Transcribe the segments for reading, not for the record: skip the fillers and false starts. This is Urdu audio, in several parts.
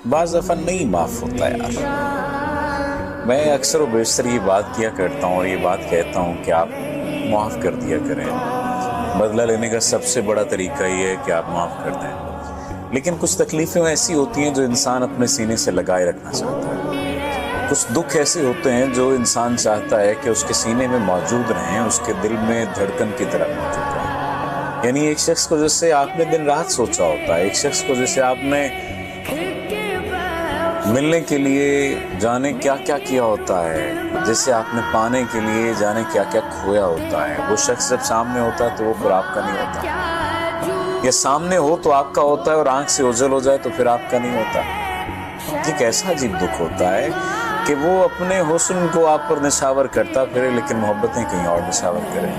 بعض دفعہ نہیں معاف ہوتا یار۔ میں اکثر و بیشتر یہ بات کیا کرتا ہوں اور یہ بات کہتا ہوں کہ آپ معاف کر دیا کریں۔ بدلہ لینے کا سب سے بڑا طریقہ یہ ہے کہ آپ معاف کر دیں، لیکن کچھ تکلیفیں ایسی ہوتی ہیں جو انسان اپنے سینے سے لگائے رکھنا چاہتا ہے۔ کچھ دکھ ایسے ہوتے ہیں جو انسان چاہتا ہے کہ اس کے سینے میں موجود رہیں، اس کے دل میں دھڑکن کی طرح موجود رہیں۔ یعنی ایک شخص کو جس سے آپ نے دن رات سوچا ہوتا ہے، ایک شخص کو جسے آپ نے ملنے کے لیے جانے کیا کیا کیا ہوتا ہے، جسے آپ نے پانے کے لیے جانے کیا کیا کھویا ہوتا ہے، وہ شخص جب سامنے ہوتا ہے تو وہ پھر آپ کا نہیں ہوتا، یا سامنے ہو تو آپ کا ہوتا ہے اور آنکھ سے اوجھل ہو جائے تو پھر آپ کا نہیں ہوتا۔ یہ کیسا عجیب دکھ ہوتا ہے کہ وہ اپنے حسن کو آپ پر نشاور کرتا پھرے لیکن محبتیں کہیں اور نشاور کرے۔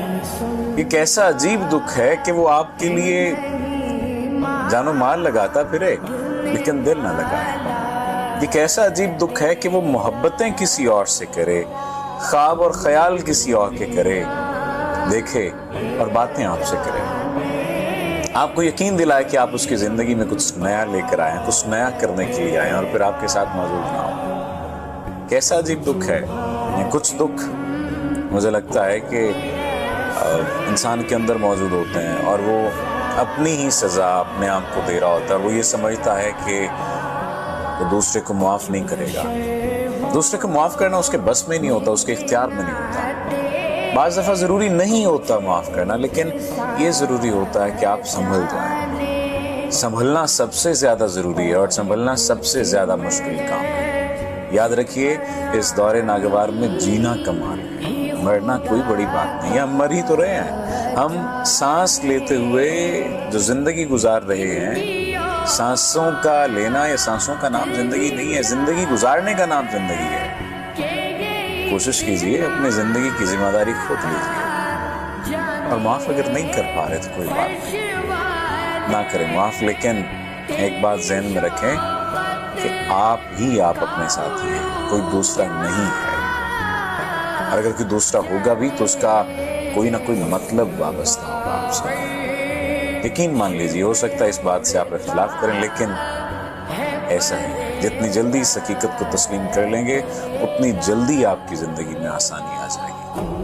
یہ کیسا عجیب دکھ ہے کہ وہ آپ کے لیے جان و مال لگاتا پھرے لیکن دل نہ لگائے۔ یہ کیسا عجیب دکھ ہے کہ وہ محبتیں کسی اور سے کرے، خواب اور خیال کسی اور کے کرے، دیکھے اور باتیں آپ سے کرے، آپ کو یقین دلائے کہ آپ اس کی زندگی میں کچھ نیا لے کر آئیں، کچھ نیا کرنے کے لیے آئیں، اور پھر آپ کے ساتھ موجود نہ ہو۔ کیسا عجیب دکھ ہے۔ کچھ دکھ مجھے لگتا ہے کہ انسان کے اندر موجود ہوتے ہیں اور وہ اپنی ہی سزا اپنے آپ کو دے رہا ہوتا ہے، اور وہ یہ سمجھتا ہے کہ وہ دوسرے کو معاف نہیں کرے گا۔ دوسرے کو معاف کرنا اس کے بس میں نہیں ہوتا، اس کے اختیار میں نہیں ہوتا۔ بعض دفعہ ضروری نہیں ہوتا معاف کرنا، لیکن یہ ضروری ہوتا ہے کہ آپ سنبھل جائیں۔ سنبھلنا سب سے زیادہ ضروری ہے اور سنبھلنا سب سے زیادہ مشکل کام ہے۔ یاد رکھیے، اس دور ناگوار میں جینا کمال ہے، مرنا کوئی بڑی بات نہیں ہے۔ ہم مر ہی تو رہے ہیں، ہم سانس لیتے ہوئے جو زندگی گزار رہے ہیں، سانسوں کا لینا یا سانسوں کا نام زندگی نہیں ہے، زندگی گزارنے کا نام زندگی ہے۔ کوشش کیجئے، اپنے زندگی کی ذمہ داری خود لیجئے، اور معاف اگر نہیں کر پا رہے تو کوئی بات نہیں، نہ کریں معاف، لیکن ایک بات ذہن میں رکھیں کہ آپ ہی آپ اپنے ساتھی ہیں، کوئی دوسرا نہیں ہے، اور اگر کوئی دوسرا ہوگا بھی تو اس کا کوئی نہ کوئی مطلب وابستہ ہوگا آپ سے۔ یقین مان لیجیے، ہو سکتا ہے اس بات سے آپ اختلاف کریں، لیکن ایسا ہے، جتنی جلدی اس حقیقت کو تسلیم کر لیں گے اتنی جلدی آپ کی زندگی میں آسانی آ جائے گی۔